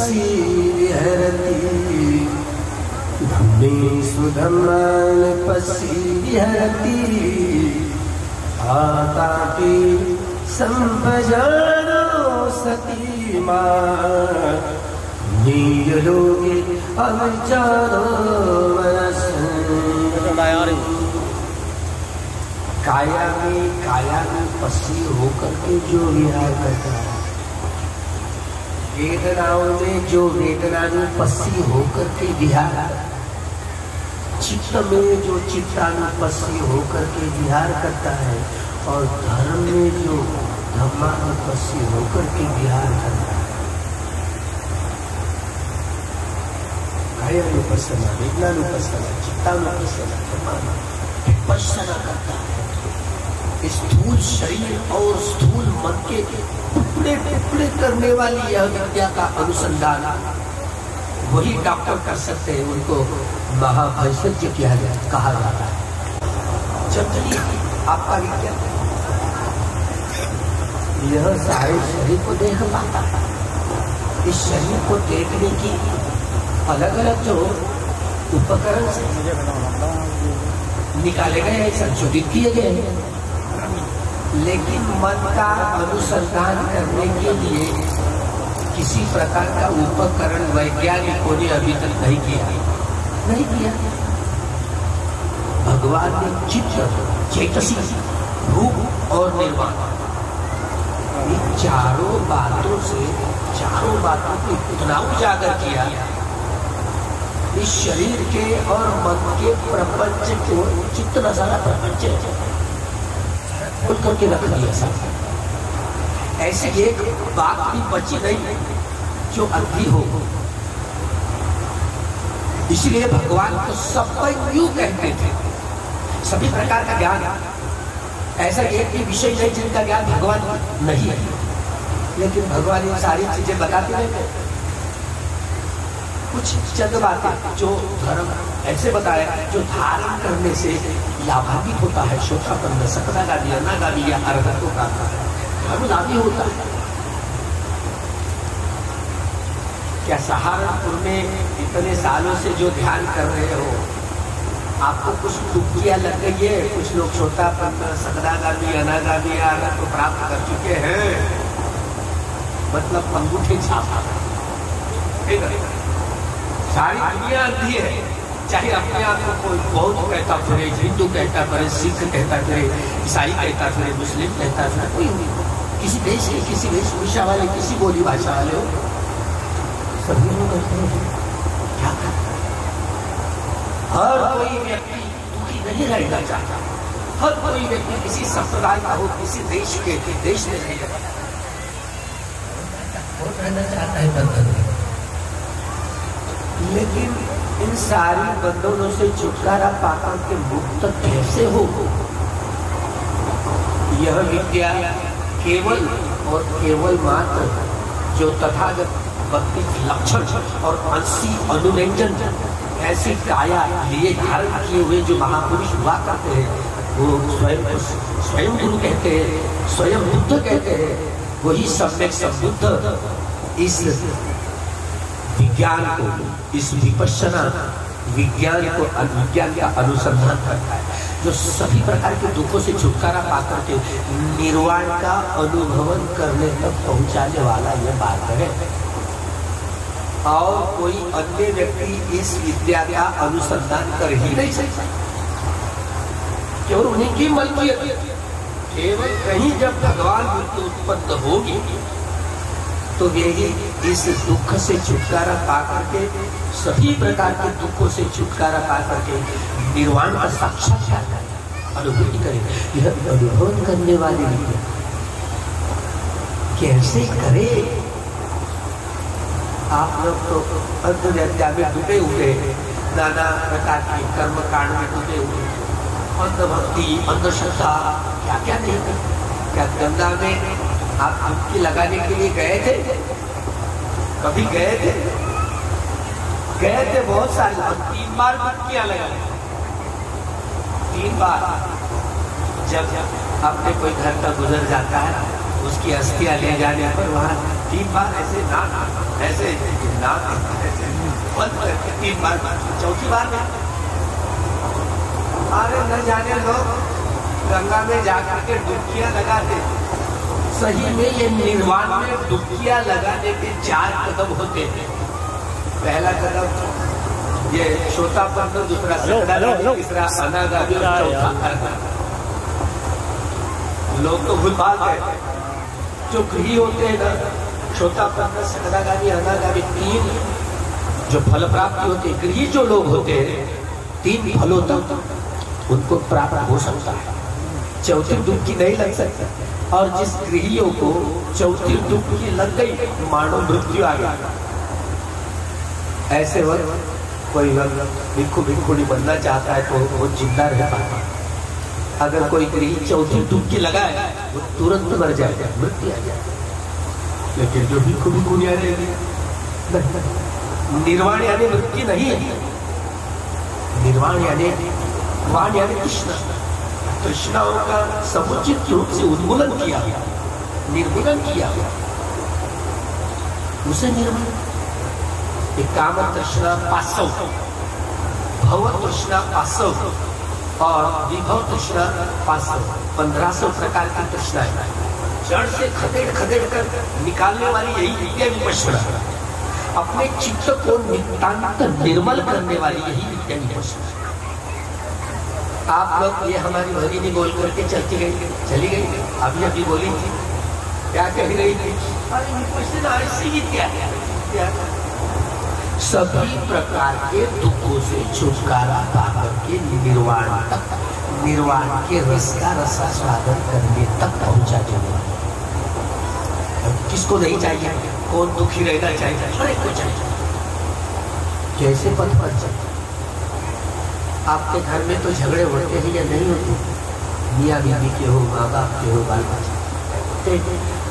विहरती धम्मेषु धम्मान् पश्यति विहरति आतापि संभजानो सती मां नीयलोके अविचारो काया में पसी होकर के जो विहार करता है, वेदनाओं में जो वेदनानुपस्सी होकर के विहार, चित्त में जो चित्तानुपस्सी होकर के विहार करता है, और धर्म में जो धर्मानुपस्सी होकर के विहार करता है। कायानुपस्सना, वेदनानुपस्सना, चित्तानुपस्सना, धर्मानुपस्सना करता है। स्थूल शरीर और स्थूल मन के टुकड़े टुकड़े करने वाली यह विद्या का अनुसंधान वही डॉक्टर कर सकते हैं। उनको महाभैषज्ञ कहा जाता है। चतुरी आपका विज्ञान यह सारे शरीर को देख पाता है। इस शरीर को देखने की अलग अलग जो उपकरण से निकाले गए हैं, संशोधित किए गए हैं, लेकिन मन का अनुसंधान करने के लिए किसी प्रकार का उपकरण वैज्ञानिकों ने अभी तक नहीं किया। भगवान ने चित्त, चेतसी, रूप और निर्वाण, इन चारों बातों को इतना उजागर किया, इस शरीर के और मन के प्रपंच को, चित्त न सारा प्रपंच खोल करके रख दिया सब। ऐसे एक बात भी बची नहीं जो अंधी हो। इसलिए भगवान को सब यूं कहते थे। सभी प्रकार का ज्ञान, ऐसा एक भी विषय नहीं जिनका ज्ञान भगवान नहीं है, लेकिन भगवान ये सारी चीजें बताते रहते। कुछ चंद बातें जो धर्म ऐसे बताया जो धारण करने से लाभान्वित होता है। श्रोतापन्न, सकदागामी, अनागामी या अर्हतों का धर्म लाभी होता है। क्या सहारनपुर में इतने सालों से जो ध्यान कर रहे हो, आपको कुछ डुबकियां लग गई है? कुछ लोग श्रोतापन्न, सकदागामी, अनागामी या अर्हत को प्राप्त कर चुके हैं, मतलब अंगूठे छाप। सारी दुनिया अंधी है, चाहे अपने आप को कोई बौद्ध कहता फिरे, हिंदू कहता फिरे, सिख कहता फिरे, ईसाई कहता फिरे, मुस्लिम कहता फिरे, कोई किसी देश के, किसी वेशभूषा वाले, किसी बोली भाषा वाले हो, सभी लोग कहते हैं क्या करते। हर कोई व्यक्ति दुखी नहीं रहना चाहता। हर कोई व्यक्ति किसी संप्रदाय का हो, किसी देश में नहीं रहना चाहता है। लेकिन इन सारी बंधनों से छुटकारा पाकर के मुक्त कैसे हो? यह विद्या केवल और केवल मात्र जो तथागत भक्ति लक्षण और अंशी अनुरंजन ऐसी काया लिए धारण किए हुए जो महापुरुष हुआ करते हैं, वो स्वयं गुरु कहते हैं, स्वयं बुद्ध कहते हैं, वही सम्यक संबुद्ध इस विज्ञान को, इस विपश्यना विज्ञान को, विज्ञान का अनुसंधान करता है, जो सभी प्रकार के दुखों से छुटकारा पाकर के निर्वाण का अनुभवन करने तक पहुंचाने वाला यह बात है। और कोई अन्य व्यक्ति इस विद्या का अनुसंधान कर ही नहीं सकता। केवल उन्हीं की मलकियत, केवल कहीं जब भगवान बुद्धि उत्पन्न होगी तो यही इस दुख से छुटकारा पाकर के, सभी प्रकार के दुखों से छुटकारा पाकर के निर्वाण का साक्षात्कार अनुभूति करें। यह अनुभव करने वाले विद्या कैसे करे? आप लोग तो अंधविद्या में डूबे हुए, नाना प्रकार के कर्म कांड में डूबे हुए, अंधभक्ति, अंधश्रद्धा, क्या क्या नहीं करते। क्या गंगा में आप डुबकी लगाने के लिए गए थे? कभी गए थे? बहुत सारी, 3 बार डुबकियां लगाई, 3 बार। जब अपने कोई घर का गुजर जाता है, उस उसकी अस्थियां ले जाने पर वहाँ 3 बार ऐसे नाक ऐसे बंद करके 3 बार, चौथी बार में अरे न जाने लोग गंगा में जाकर के डुबकियां लगाते। सही में ये निर्वाण में डुबकियां लगाने के 4 कदम होते हैं। पहला कदम ये श्रोतापन्न, दूसरा सकड़ागामी, तीसरा अनागामी और चौथा अर्घागामी। लोग तो भूल भाल गए। जो गृही होते हैं ना, श्रोतापन्न, सकड़ागामी, अनागामी, 3 जो फल प्राप्ति होती है। गृही जो लोग होते हैं 3 फलों तक उनको प्राप्त हो सकता है, चौथी डुबकी नहीं लग सकती। और जिस गृहियों को चौथी डुबकी लग गई मानो मृत्यु आ गई। ऐसे वक्त कोई भिक्खु भिक्खुनी बनना चाहता है तो वो जिंदा रह पाता। अगर कोई गृही चौथी डुबकी लगाए वो तुरंत मर जाएगा, मृत्यु आ जाएगा। लेकिन जो भिक्खु भिक्खुनी रहेगी, निर्वाण यानी मृत्यु नहीं है। निर्वाण यानी वाण यानी कृष्ण, तृष्णाओं का समुचित रूप से उन्मूलन किया, निर्मूलन किया, उसे निर्मूलन। काम तृष्णा 500, भव तृष्णा 500 और विभव तृष्णा 500, 1500 प्रकार की तृष्णा है। जड़ से खदेड़ खदेड़ कर निकालने वाली यही विद्या विपश्यना, अपने चित्त को नितांत निर्मल करने वाली यही विद्या विपश्यना। आप लोग ये हमारी भगिनी बोल करके चली गई, अभी बोली थी, क्या कह रही थी? अरे विपश्यना ऐसी विद्या है, सभी प्रकार के दुखों से छुटकारा पाकर के निर्वाण तक, निर्वाण के रस का रसास्वादन करने तक पहुंचा जाने वाला। किसको नहीं चाहिए? कौन दुखी रहना चाहिए? हर एक को चाहिए। कैसे पथ पर चले? आपके घर में तो झगड़े होते हैं या नहीं होते? मियाँ बीवी के हो, माँ बाप के हो, बाल बच्चे,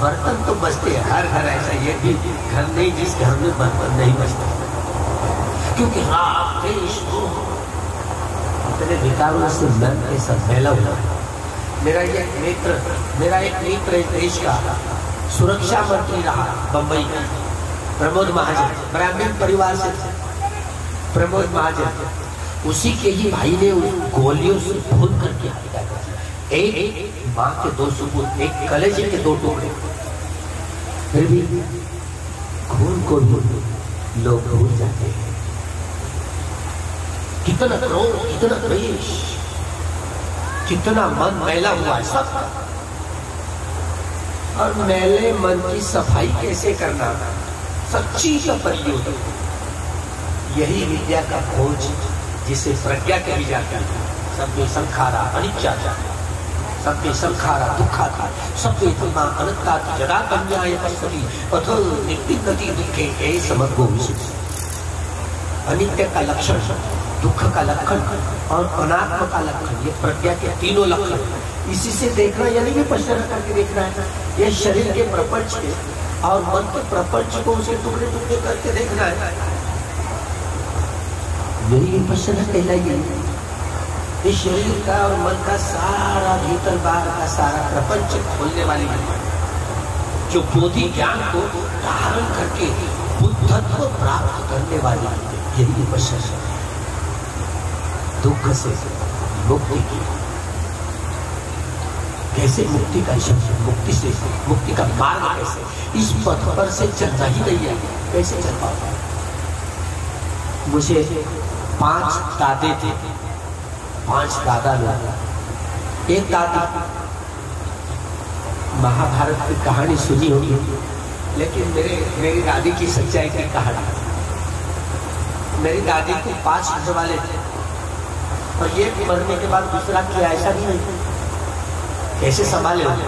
बर्तन तो बचते हैं। हर घर ऐसा ये भी घर नहीं जिस घर में बर्तन नहीं बचते, क्योंकि राग द्वेष इतने विकारों से मन के सब फैला हुआ। मेरा एक मित्र इस देश का सुरक्षा मंत्री रहा, बंबई का, प्रमोद महाजन, ब्राह्मण परिवार से प्रमोद महाजन। उसी के ही भाई ने उन गोलियों से भून करके हत्या कर, एक माँ के 2 सुपूत, एक कलेजे के 2 टुकड़े। फिर भी खून को भी लोग भूल जाते हैं। कितना क्रोध, कितना द्वेष, कितना मन मैला हुआ है सब। और मैले मन की सफाई कैसे करना, सच्ची का प्रयोग, यही विद्या का खोज जिसे प्रज्ञा कही जाती है। सबके संखारा अनिच्छा, सबके संखारा दुखाता, सबके तुलना अनंता जड़ा कन्याय पश्यति अथो नित्यगति दुखे ए समग्रो विशेष। अनित्य का लक्षण, दुख का लक्षण और अनात्म का लक्षण, ये प्रज्ञा के 3 लक्षण। इसी से देखना यानी कि पश्चात करके देखना है। ये शरीर के प्रपंच के और मन के प्रपंच को उसे टुकड़े टुकड़े करके देखना है। यही विपश्यना कहलाएगी। इस शरीर का और मन का सारा भीतर बाहर का सारा प्रपंच खोलने वाली है, जो बोधि ज्ञान को धारण करके बुद्धत्व प्राप्त करने वाली है। यही विपश्यना दुख से मुक्ति की। कैसे मुक्ति का शब्द, मुक्ति से मुक्ति का मार्ग कैसे, इस पथ पर से चलना ही नहीं है, कैसे चल पाओगे? मुझे 5 दादे थे, 5 दादा लोग। एक दादा, महाभारत की कहानी सुनी होगी, लेकिन मेरी दादी की सच्चाई की कहानी। मेरी दादी को 5 घर वाले थे और ये मरने के बाद दूसरा किया, ऐसा नहीं। कैसे संभाले होंगे?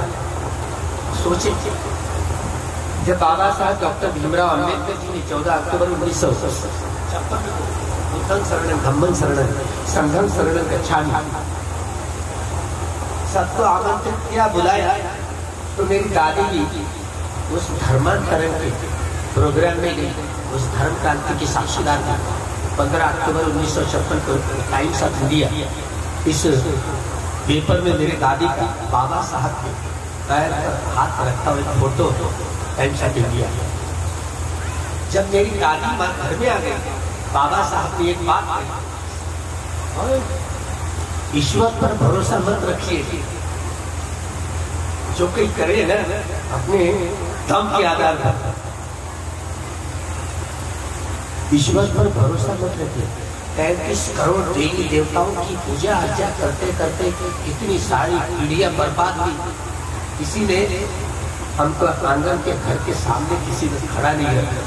सोचे, जब बाबा साहब डॉक्टर भीमराव अम्बेडकर जी ने 14 अक्टूबर 1956 बुद्धं शरणं धम्मं शरणं संघं शरणं गच्छामि सबको आमंत्रित किया, बुलाया। तो मेरी दादी जी उस धर्मांतरण के प्रोग्राम में गई, उस धर्म क्रांति की साक्षीदार थी। 15 अक्टूबर 1956 को टाइम्स ऑफ इंडिया, इस पेपर में मेरे दादी का बाबा साहब के पैर पर हाथ रखता हुआ फोटो टाइम्स ऑफ इंडिया। जब मेरी दादी माँ घर में आ गई, बाबा साहब ने एक बात कही, ईश्वर पर भरोसा मत रखिए, जो कोई करे ना अपने दम के आधार पर, ईश्वर पर भरोसा मत रखिए। 33 करोड़ देवी देवताओं की पूजा अर्चा करते करते इतनी सारी पीढ़ियां बर्बाद हुई, किसी ने हमको आंगन के घर के सामने किसी ने खड़ा नहीं रखा।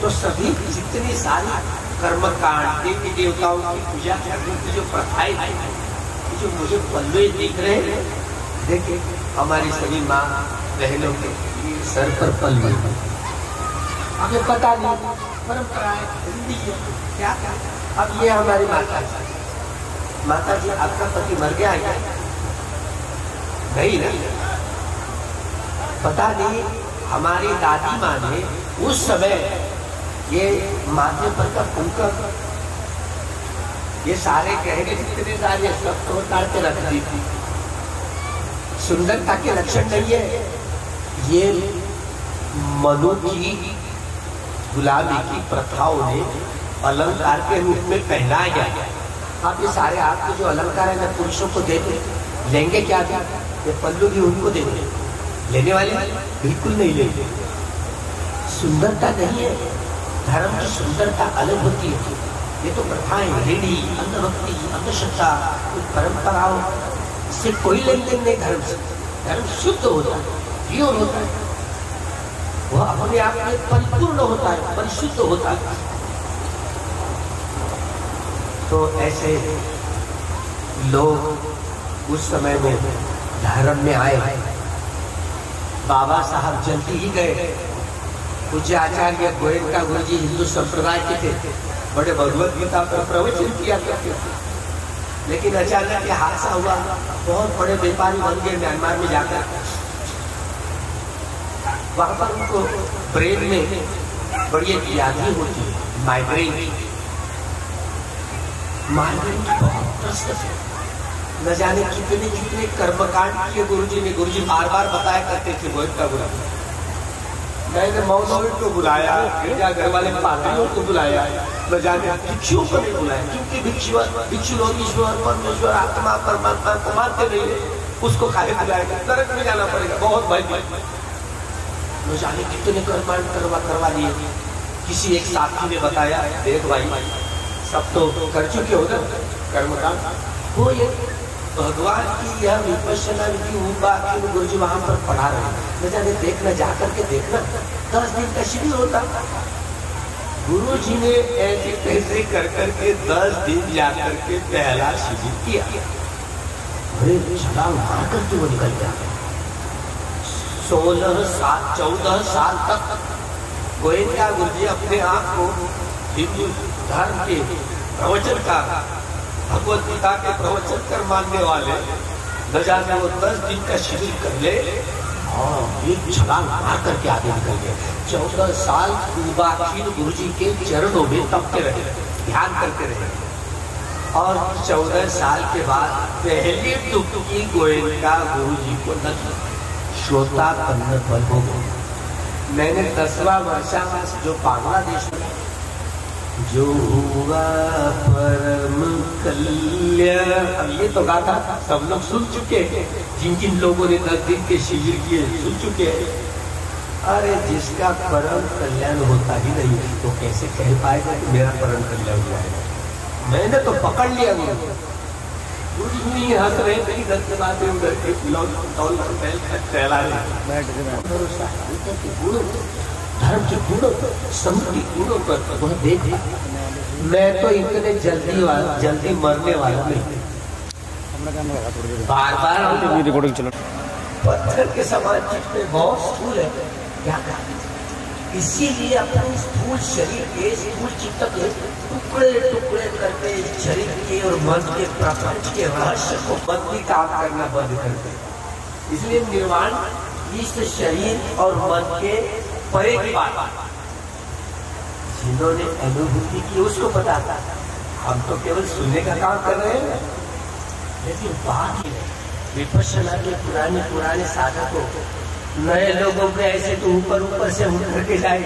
तो सभी जितनी सारी कर्मकांड देवी देवताओं की पूजा करने की जो प्रथाएं थी, जो मुझे पल्लू दिख रहे हैं, देखिए हमारी सभी माँ बहनों के सर पर पल्लू, हमें पता नहीं, परंपरा हिंदी है क्या। अब ये हमारी माता जी आपका पति मर गया है नहीं ना, पता नहीं। हमारी दादी माँ ने उस समय ये माथे पर का कुंकम, ये सारे गहने जितने सारे सब तोड़ ताड़ के रख दी थी। सुंदरता के लक्षण नहीं है, ये मनु की गुलामी की प्रथाओं ने अलंकार के रूप में पहनाया गया। आप ये सारे आपके जो अलंकार है ना, पुरुषों को दे दे, लेंगे क्या था? ये पल्लू भी उनको दे दे, लेने वाले बिल्कुल नहीं लेंगे। सुंदरता नहीं है, धर्म की सुंदरता अलग होती है। ये तो प्रथाएं, ऋणी, अंधभक्ति, अंधश्रद्धा, परंपराओं से कोई लेन देन नहीं धर्म से। धर्म शुद्ध होता है, प्योर होता है, वह अपने आप में परिपूर्ण होता है, परिशुद्ध होता है। तो ऐसे लोग उस समय में धर्म में आए। बाबा साहब जल्दी ही गए। पूज्य आचार्य गोयनका गुरु जी हिंदू संप्रदाय के थे, बड़े भगवत गीता पर प्रवचन किया करते थे। लेकिन अचानक ये हादसा हुआ, बहुत बड़े व्यापारी बन गए म्यांमार में जाकर। वहां पर उनको ब्रेन में बड़ी एक व्याधि होती है, माइग्रेन की बहुत प्रश्न है। न जाने कितने कितने कर्मकांड किए गुरुजी ने। गुरुजी बार बार बताया करते थे गोयनका गुरु। मैंने मौलवी को बुलाया, घर वाले पादरियों को बुलाया, न जाने भिक्षुओं को नहीं बुलाया, क्योंकि भिक्षु लोग ईश्वर परमेश्वर आत्मा परमात्मा को मानते नहीं है, उसको खाली बुलाएगा, नरक में जाना पड़ेगा। बहुत भय, न जाने कितने कर्मकांड करवा लिए। किसी एक साथी ने बताया, देख भाई सब तो कर चुके हो ना कर्मकांड, वो ये भगवान की यह विपश्यना की गुरुजी वहां पर पढ़ा रहे हैं, न जाने देखना, जाकर के देखना। 10 दिन का शिविर होता। गुरु जी ने ऐसे कैसे कर करके 10 दिन जाकर के पहला शिविर किया। अरे छलांग मार करके वो निकल गया। 14 साल तक गोयनका गुरु जी अपने आप को हिंदू धर्म के प्रवचनकार, भगवत गीता के प्रवचन कर मानने वाले, न जाने वो 10 दिन का शिविर कर ले और एक छलांग मार करके आगे निकल गए। 14 साल उबाखीन गुरु जी के चरणों में तपते रहे, ध्यान करते रहे। और 14 साल के बाद पहली डुबकी गोयनका गुरु जी को लगी, श्रोता करने पर हो गए। मैंने 10वां वर्षावास जो बांग्लादेश में जो हुआ परम कल्याण, अब ये तो गाथा सब लोग सुन चुके हैं, जिन जिन लोगों ने 10 दिन के शिविर किए सुन चुके हैं। अरे जिसका परम कल्याण होता ही नहीं तो कैसे कह पाएगा कि मेरा परम कल्याण हुआ है? मैंने तो पकड़ लिया। कुछ नहीं हंस रहे थे, इधर से बातें उधर के फैला धर्म के गुणों पर, समृद्धि गुणों पर वह देख। मैं तो इतने जल्दी मरने वाला नहीं, बार बार रिकॉर्डिंग चला। पत्थर के समान जिसमें बहुत स्थूल है, क्या कहा? इसीलिए अपने स्थूल शरीर के, स्थूल चित्त के टुकड़े टुकड़े करके शरीर के और मन के प्रपंच के रहस्य को बंदी काम करना बंद करते। इसलिए निर्वाण इस शरीर और मन के परे की बात, जिन्होंने अनुभूति की उसको पता था। हम तो केवल सुनने का काम कर रहे हैं। लेकिन बात विपश्यना के पुराने साधकों नए लोगों के ऐसे तो ऊपर से उतर के जाए।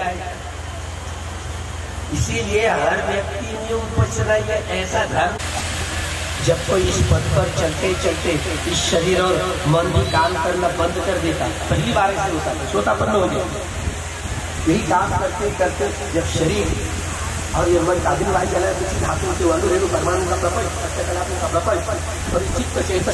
इसीलिए हर व्यक्ति में विपश्यना ये ऐसा धर्म, जब कोई इस पद पर चलते चलते इस शरीर और मन भी काम करना बंद कर देता, पहली बार ऐसे होता है, सोतापन्न हो गया। यही काम करते करते जब शरीर और ये मन काबिल वाई चला, धातु के परमाणु का प्रपंच और चित्त चेतन